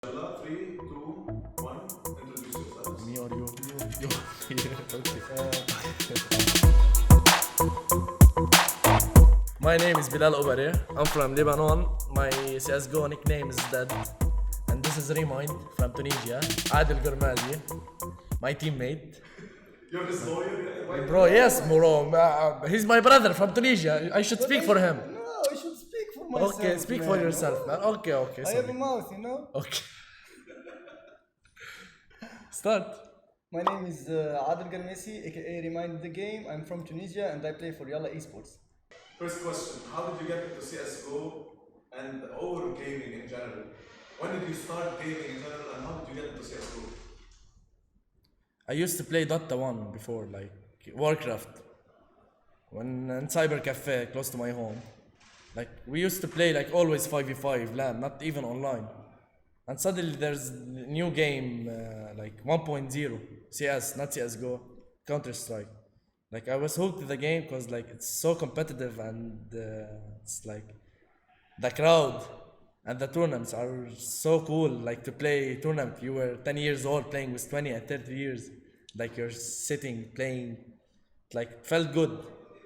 3, 2, 1, introduce yourselves. Me or you? You. My name is Bilal Obare. I'm from Lebanon. My CSGO nickname is Dead. And this is Remind from Tunisia. Adel Gurmazi, my teammate. You're his lawyer? Bro, yes, bro. He's my brother from Tunisia. I should speak for him. No, I should speak for myself. Okay, speak for yourself, man. Okay, I sorry. have a mouth, you know. Okay. Start. My name is Adel Garmesi, aka Remind the Game. I'm from Tunisia and I play for YaLLa Esports. First question, how did you get into CSGO and or gaming in general? When did you start gaming in general and how did you get into CSGO? I used to play Dota 1 before, like Warcraft. When in Cyber Cafe close to my home. Like we used to play like always 5v5 LAN, not even online. And suddenly there's a new game like 1.0 CS, not CSGO, Counter Strike. Like I was hooked to the game because like it's so competitive and it's like the crowd and the tournaments are so cool. Like to play tournament, you were 10 years old playing with 20 and 30 years. Like you're sitting playing, like felt good.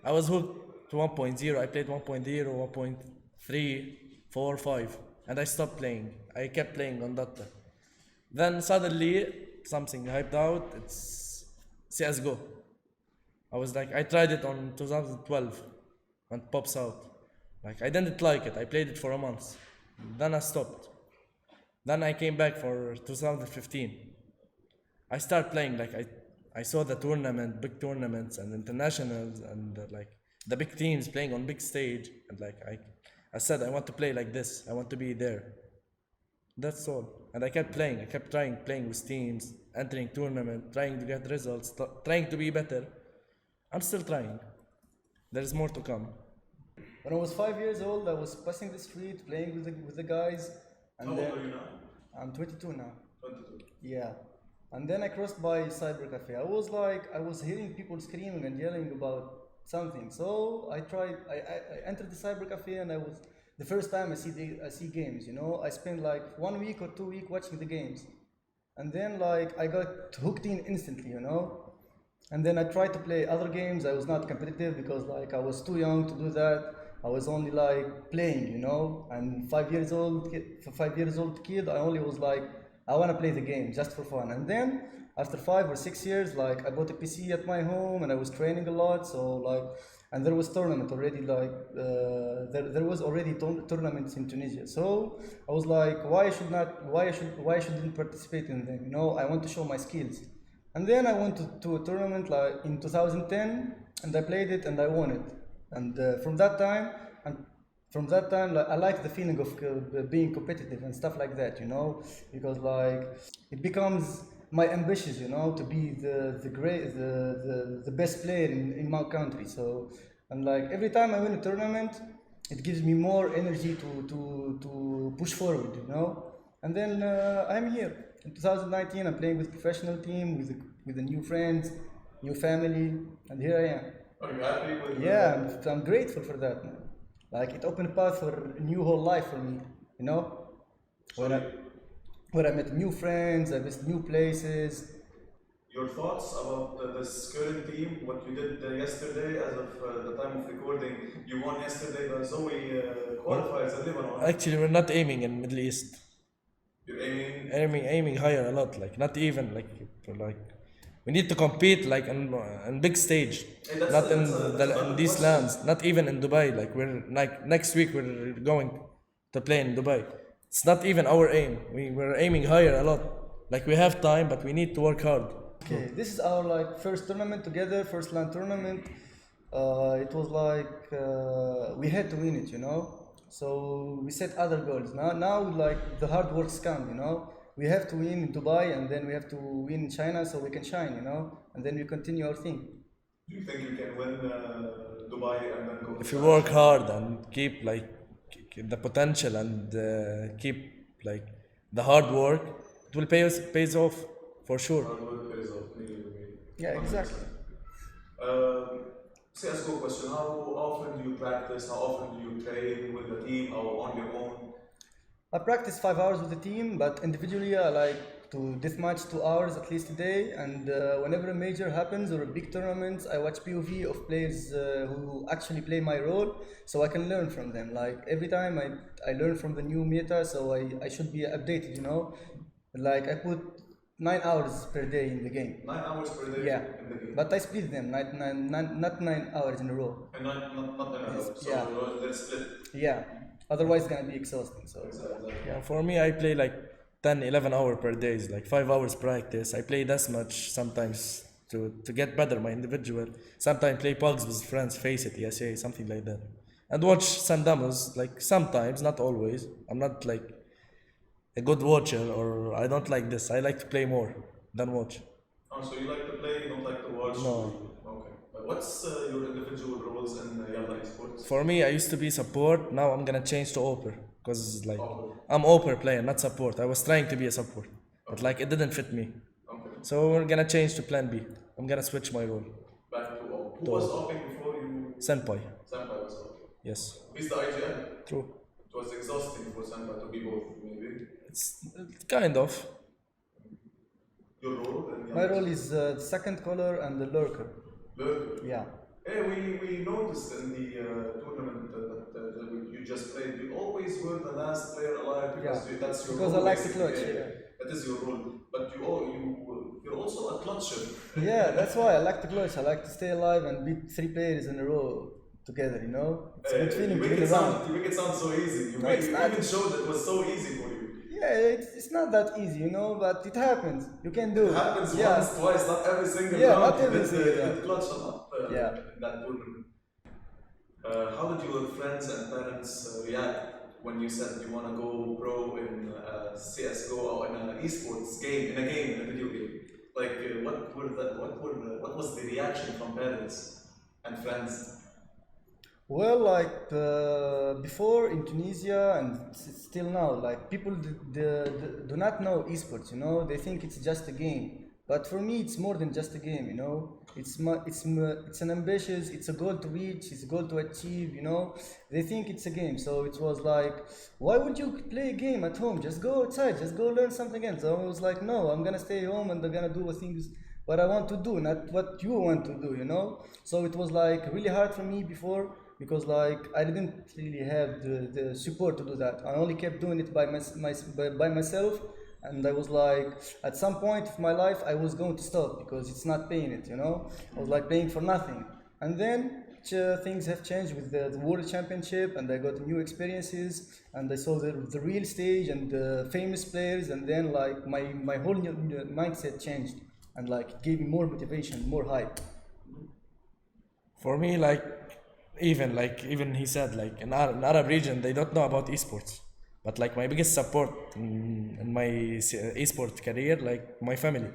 I was hooked to 1.0. I played 1.0, 1.3, 4, 5, and I stopped playing. I kept playing on Dota. Then suddenly something hyped out. It's CS:GO. I was like, I tried it on 2012, and it pops out. Like I didn't like it. I played it for a month. Then I stopped. Then I came back for 2015. I started playing. Like I saw the tournament, big tournaments and internationals, and like the big teams playing on big stage. And like I said, I want to play like this. I want to be there. That's all. And I kept playing. I kept playing with teams, entering tournament, trying to get results, trying to be better. I'm still trying. There's more to come. When I was 5 years old, I was passing the street playing with the guys. And How then old are you now? I'm 22 now. 22. Yeah. And then I crossed by Cyber Cafe. I was hearing people screaming and yelling about something. So I entered the Cyber Cafe and the first time I see games, you know. I spent like 1 week or 2 weeks watching the games. And then like I got hooked in instantly, you know. And then I tried to play other games. I was not competitive because like I was too young to do that. I was only like playing, you know. And 5 years old kid, I only was like, I want to play the game just for fun. And then after 5 or 6 years, like I bought a PC at my home and I was training a lot. So like, and there was tournament already. Like there was already tournaments in Tunisia. So I was like, why shouldn't participate in them? You know, I want to show my skills. And then I went to a tournament like in 2010, and I played it and I won it. And from that time, like, I like the feeling of being competitive and stuff like that, you know, because like it becomes my ambitions, you know, to be the best player in my country. So, and like every time I win a tournament, it gives me more energy to push forward, you know. And then I'm here. In 2019, I'm playing with professional team, with the new friends, new family, and here I am. Are you happy with Yeah, I'm grateful for that, man. Like it opened a path for a new whole life for me, you know. When I met new friends, I visited new places. Your thoughts about this current team, what you did yesterday as of the time of recording? You won yesterday, the Zoe qualifiers in Lebanon. Actually, we're not aiming in Middle East. You're aiming? Aiming higher a lot. Like not even like we need to compete like in big stage, not in these lands, not even in Dubai. Like we're like next week we're going to play in Dubai. It's not even our aim. We're aiming higher a lot. Like we have time, but we need to work hard. Okay, this is our like first tournament together, first LAN tournament. It was like we had to win it, you know. So we set other goals. Now like the hard works come, you know. We have to win in Dubai and then we have to win in China so we can shine, you know. And then we continue our thing. Do you think you can win Dubai and then go? If you work hard and keep like the potential and keep like the hard work, it will pays off for sure. Hard work pays off. Yeah, exactly. CSGO question, how often do you practice? How often do you train with the team or on your own? I practice 5 hours with the team, but individually I like to deathmatch 2 hours at least a day. And whenever a major happens or a big tournament, I watch POV of players who actually play my role, so I can learn from them. Like every time I learn from the new meta, so I should be updated, you know. Like I put 9 hours per day in the game. 9 hours per day Yeah, in the game. but I split them, not 9 hours in a row. And not in a row. So Yeah. they're split. Yeah, otherwise it's gonna be exhausting. So Exactly. Yeah, for me, I play like 10, 11 hours per day, like 5 hours practice. I play this much sometimes to get better, my individual. Sometimes play pugs with friends, face it, ESA, something like that. And watch some demos, like sometimes, not always. I'm not like a good watcher, or I don't like this. I like to play more than watch. Oh, so you like to play, you don't like to watch? No. Okay. But what's your individual roles in YaLLa Esports? For me, I used to be support. Now I'm gonna change to Oper, because like Oper. I'm Oper player, not support. I was trying to be a support, but like it didn't fit me. Okay. So we're gonna change to Plan B. I'm gonna switch my role. Back to Op. Who was Oping before you? Senpai. Senpai was Oping. Yes. He's the IGN. True. It was exhausting for Senpai to be both, maybe. It's kind of. Your role? In my role is second caller and the lurker. Lurker. Yeah. Hey, we noticed in the tournament that you just played, you always were the last player alive because that's your Because role. I like to basically. clutch, yeah. That is your role. But you're also a clutcher. Yeah, that's why I like to clutch. I like to stay alive and beat 3 players in a row together, you know? It's a good feeling you to make win it a round. you make it sound so easy. No, it's You not. even showed it was so easy for you. Yeah, it's not that easy, you know, but it happens. You can do It happens yeah. once, twice, not every single Yeah, round. not every You did, single you round. did clutch a lot Yeah. in that tournament. How did your friends and parents react when you said you want to go pro in CS:GO or in an esports game, in a video game? Like, what was the reaction from parents and friends? Well, like before in Tunisia and still now, like people do not know esports, you know, they think it's just a game. But for me, it's more than just a game, you know. It's an ambitious, it's a goal to reach, it's a goal to achieve, you know. They think it's a game, so it was like, why would you play a game at home? Just go outside, just go learn something else. So I was like, no, I'm gonna stay home and I'm gonna do what I want to do, not what you want to do, you know. So it was like really hard for me before, because like I didn't really have the support to do that. I only kept doing it by myself, and I was like, at some point of my life I was going to stop because it's not paying it, you know. I was like paying for nothing. And then things have changed with the World Championship, and I got new experiences, and I saw the real stage and the famous players, and then like my whole new mindset changed, and like it gave me more motivation, more hype. For me, even he said, like in Arab region, they don't know about esports. But like my biggest support in my esport career, like my family,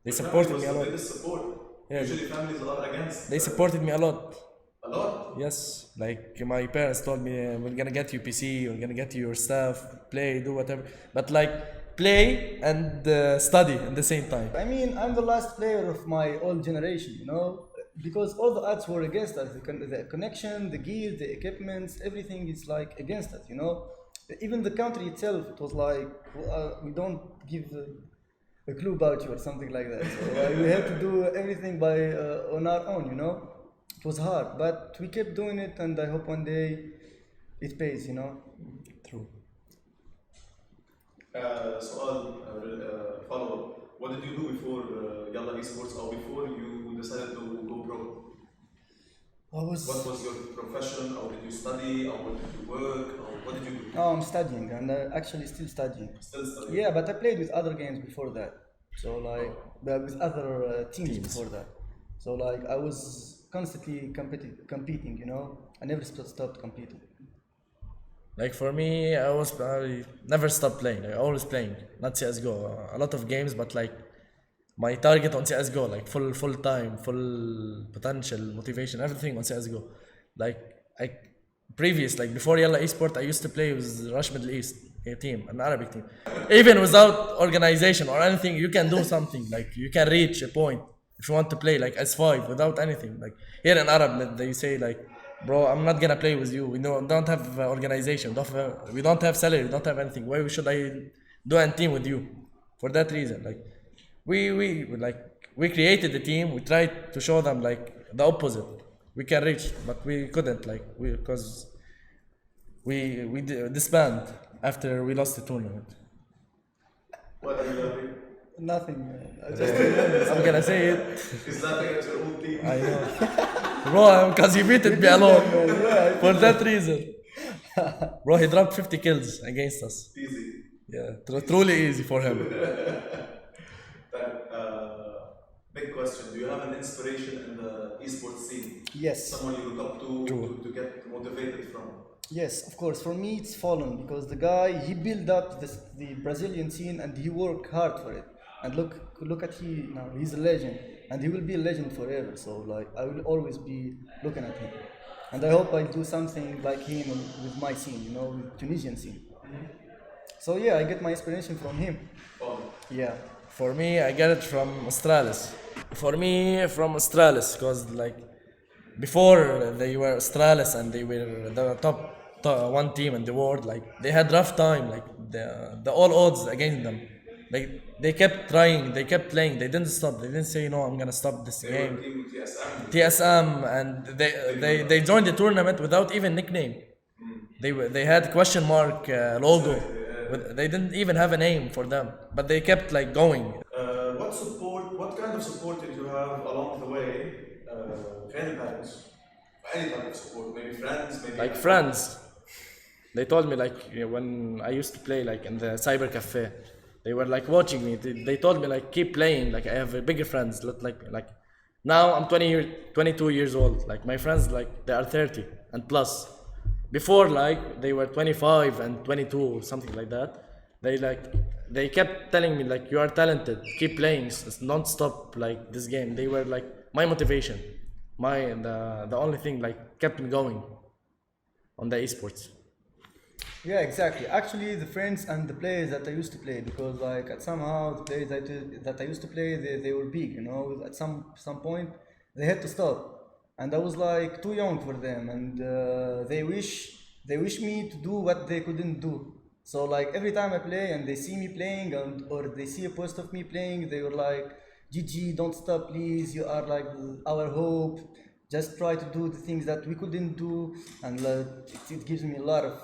they supported me a lot. They support. Yeah. Usually families are against. They supported me a lot. A lot. Yes, like my parents told me, we're gonna get you PC, we're gonna get you your stuff, play, do whatever. But like play and study at the same time. I mean, I'm the last player of my old generation, you know, because all the odds were against us. The connection, the gear, the equipments, everything is like against us, you know. Even the country itself, it was like, we don't give a clue about you or something like that. So we had to do everything on our own, you know. It was hard, but we kept doing it, and I hope one day it pays, you know. True. سؤال follow up. What did you do before YaLLa Esports or before you decided to go pro? What was your profession, or did you study, or what did you work, or what did you do? Oh, I'm studying, and actually still studying. Still studying? Yeah, but I played with other games before that. So like, with other teams before that. So like, I was constantly competing, you know. I never stopped competing. Like for me, I never stopped playing. I always playing, not CS:GO. A lot of games, but like my target on CS:GO, like full time, full potential, motivation, everything on CS:GO. Like like before YaLLa Esports, I used to play with Rush Middle East, a team, an Arabic team. Even without organization or anything, you can do something. Like you can reach a point if you want to play like S5 without anything. Like here in Arab, they say like bro, I'm not gonna play with you. We don't have organization. We don't have salary. We don't have anything. Why should I do a team with you? For that reason, like, we created the team. We tried to show them like the opposite. We can reach, but we couldn't. Like because we disband after we lost the tournament. What are you laughing? Nothing, man. I just I'm gonna say it. He's laughing at your own team. I know, bro, because he beat me alone. Yeah, For that reason, bro, he dropped 50 kills against us. Easy. Yeah, truly easy for him. Then, big question. Do you have an inspiration in the esports scene? yes. Someone you look up to, True. to get motivated from? Yes, of course. For me, it's Fallen because the guy he built up the Brazilian scene and he worked hard for it. And look at he now. He's a legend, and he will be a legend forever. So like I will always be looking at him, and I hope I'll do something like him with my scene, you know, with Tunisian scene. So yeah, I get my inspiration from him. Oh, Yeah. For me, I get it from Australis. For me, from Australis, because like before they were Australis and they were the top one team in the world. Like they had rough time. Like the all odds against them. Like they kept trying, they kept playing. They didn't stop. They didn't say no. I'm gonna stop this they were game. team TSM. TSM, and they joined the tournament without even nickname. They had question mark logo. They didn't even have a name for them, but they kept like going. What kind of support did you have along the way? Any parents? Any type of support? Maybe friends? Maybe Like friends, they told me like when I used to play like in the cyber cafe, they were like watching me. They told me like keep playing. Like I have bigger friends. Like now I'm 22 years old. Like my friends like they are 30 and plus. Before like they were 25 and 22, something like that. They kept telling me like you are talented, keep playing, don't stop like this game. They were like my motivation, the only thing like kept me going on the esports. Yeah, exactly. Actually, the friends and the players that I used to play, because like at somehow the players that I used to play, they were big, you know. At some point, they had to stop, and I was like too young for them, and they wish me to do what they couldn't do. So like every time I play and they see me playing, or they see a post of me playing, they were like, "GG, don't stop, please. You are like our hope. Just try to do the things that we couldn't do," and it gives me a lot of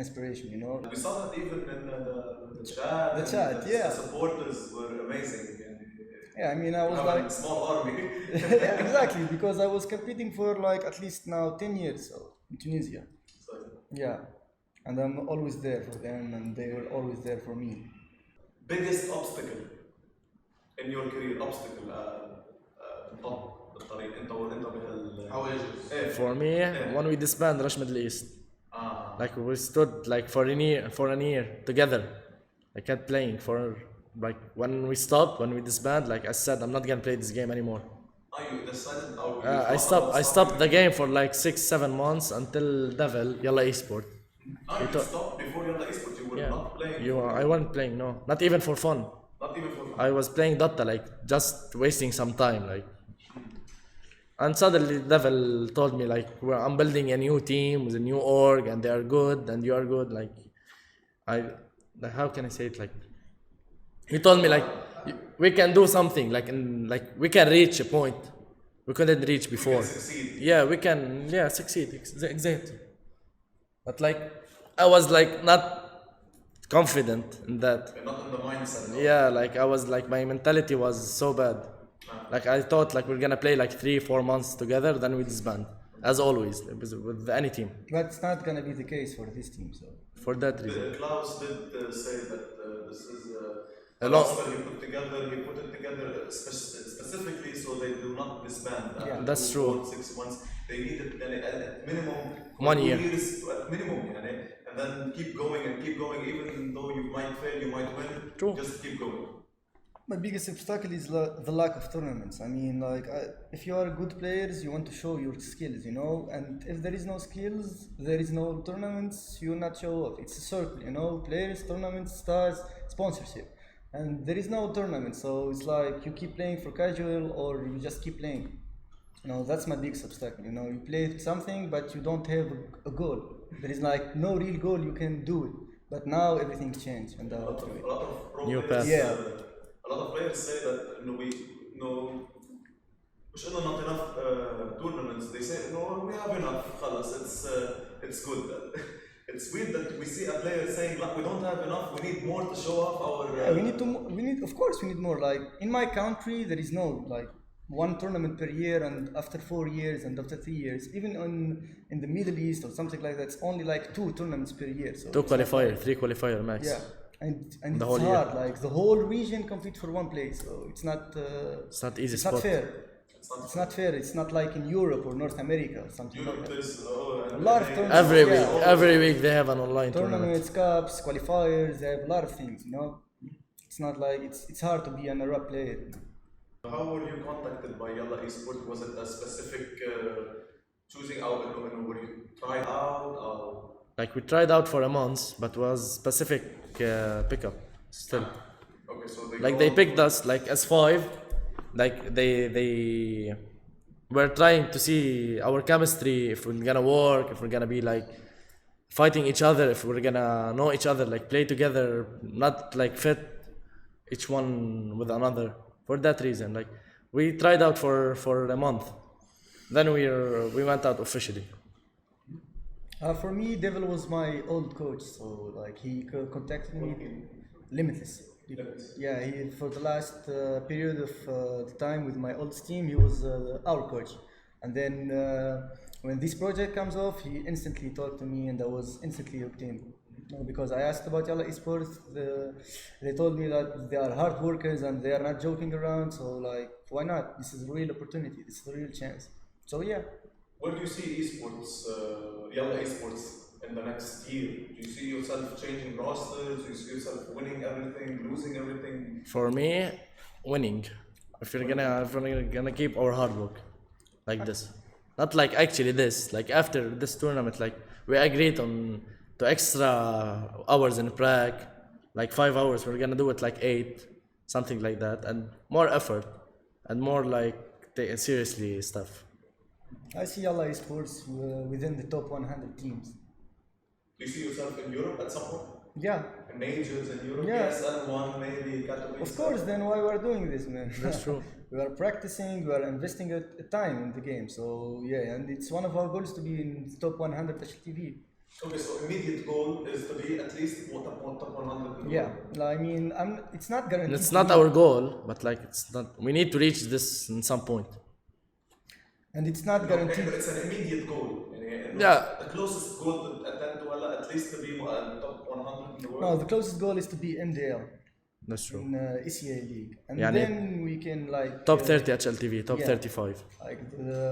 inspiration, you know. we saw that even in the chat. The and chat, yeah. The supporters were amazing. And, Yeah, I mean, I was have like, a small army. yeah, exactly, because I was competing for like at least now 10 years so, in Tunisia. So, Yeah, and I'm always there for them, and they were always there for me. biggest obstacle in your career obstacle بالضبط بالطريق انت بهال حواجز. ايه For me, when we disbanded Rush Middle East, like we stood like for a year together. I kept playing for like when we stopped, when we disbanded. Like I said, I'm not gonna play this game anymore. you decided or you I stopped the game for like 6-7 months until Devil YaLLa Esports. you stopped before YaLLa Esports. You were Yeah, not playing. I wasn't playing. No, not even for fun. Not even for fun. I was playing Dota, like just wasting some time, like. And suddenly Devil told me like I'm building a new team with a new org and they are good and you are good. Like how can I say it? Like he told me like we can do something like we can reach a point we couldn't reach before. Succeed. Yeah, we can succeed exactly. But like I was like not confident in that. You're not in the mindset. Yeah, like I was like my mentality was so bad. Like I thought like we're gonna play like 3-4 months together, then we disband. As always, with any team. But it's not gonna be the case for this team, so. For that reason. Klaus did say that this is A lot. roster he put it together specifically so they do not disband. Yeah, that's true. 6 months. They needed at minimum 1 year. 2 years at minimum, and then keep going, even though you might fail, you might win. True. Just keep going. My biggest obstacle is the lack of tournaments. I mean, like, if you are good players, you want to show your skills, you know. And if there is no skills, there is no tournaments. You will not show off. It's a circle, you know. Players, tournaments, stars, sponsorship, and there is no tournament. So it's like you keep playing for casual, or you just keep playing. No, that's my biggest obstacle. You know, you play something, but you don't have a goal. There is like no real goal you can do it. But now everything changed, and A lot of pro New players, path. Yeah. a lot of players say that مش إنه not enough tournaments. They say no, we have enough. خلاص, it's good. It's weird that we see a player saying like we don't have enough. We need more to show off our. Yeah, we need, of course, we need more. Like in my country, there is no like one tournament per year, and after 4 years and after 3 years, even in the Middle East or something like that, it's only like 2 tournaments per year. So 2 qualifier, 3 qualifier max. yeah, and The it's whole year. hard. Like the whole region compete for one place, so it's not. It's not easy It's sport. not fair. It's not fair. It's not like in Europe or North America or something Europe, like that. there's A lot of tournaments. Every week they have an online tournament. Tournaments, cups, qualifiers. They have a lot of things. You know, it's not like it's hard to be an Arab player. How were you contacted by YaLLa Esports? Was it a specific choosing out? Were you tried out? Or? Like we tried out for a month, but was specific pickup still. Okay, so Like they picked us like as 5. Like they were trying to see our chemistry, if we're gonna work, if we're gonna be like fighting each other, if we're gonna know each other, like play together, not like fit each one with another. For that reason, like we tried out for a month, then we went out officially. For me, Devil was my old coach, so like he contacted me. Limitless. Yeah, he for the last period of the time with my old team, he was our coach. And then when this project comes off, he instantly talked to me, and I was instantly hooked in. Because I asked about YaLLa Esports, they told me that they are hard workers and they are not joking around. So like, why not? This is a real opportunity. This is a real chance. So yeah. Where do you see esports, YaLLa Esports in the next year? Do you see yourself changing rosters? Do you see yourself winning everything, losing everything? For me, winning. If we're gonna keep our hard work like this, not like actually this. Like after this tournament, like we agreed on to extra hours in Prague, like 5 hours. We're gonna do it like 8, something like that, and more effort and more like seriously stuff. I see YaLLa Esports within the top 100 teams. Do you see yourself in Europe at some point? Yeah. In majors in Europe? Yeah. PSL1 maybe, Katowice? Of course, then why we are doing this, man? That's true. We are practicing, we are investing a time in the game. So yeah, and it's one of our goals to be in the top 100 HLTV. Okay, so immediate goal is to be at least top 100 in the Yeah, world. I mean, it's not guaranteed. It's to not be- our goal, but like it's not. We need to reach this in some point. And it's not guaranteed. It's an immediate goal. Yeah. The closest goal to attempt to YaLLa at least to be top 100 in the world. No, the closest goal is to be MDL That's true. in ECA League, and Yeah, then we can like Top 30 HLTV, top yeah. 35. Like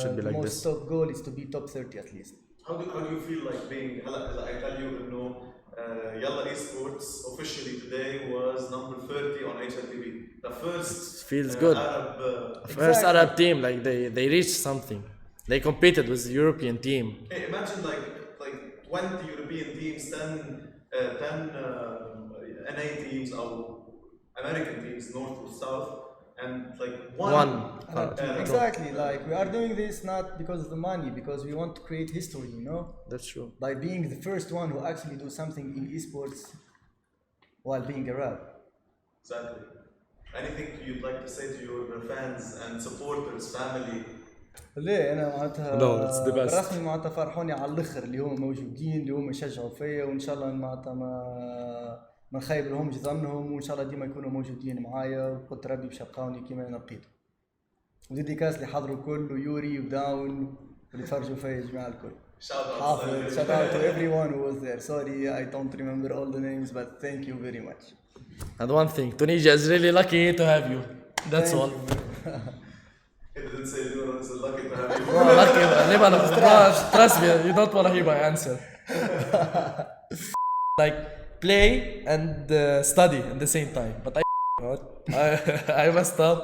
Should be the like most this. top goal is to be top 30 at least. How do you feel like being I tell you YaLLa Esports officially today was number 30 on HLTV. The first Feels good. Arab First Exactly. Arab team, like they reached something. They competed with the European team. hey, imagine like 20 European teams, 10 NA teams or American teams, north or south, and like one. Arab team. Exactly, like we are doing this not because of the money, because we want to create history, you know, That's true. by being the first one who actually do something in esports while being Arab. Exactly. Anything you'd like to say to your fans and supporters, family? ليه انا معناتها No, it's the best. رسمي معناتها فرحوني على الاخر اللي هم موجودين اللي هم يشجعوا فيا وان شاء الله معناتها ما نخيب لهمش ظنهم وان شاء الله ديما يكونوا موجودين معايا وقلت ربي باش يبقاوني كيما انا لقيتهم. وديديكاس اللي حضروا الكل ويوري وداون واللي تفرجوا فيا يا جماعه الكل. حافظ shout out to everyone who was there. Sorry I don't remember all the names but thank you very much. And one thing, Tunisia is really lucky to have you. That's Thank all. you. He didn't say you know, it's lucky to have you. Oh, lucky. Trust me, you don't want to hear my answer. Like play and study at the same time. But I messed up.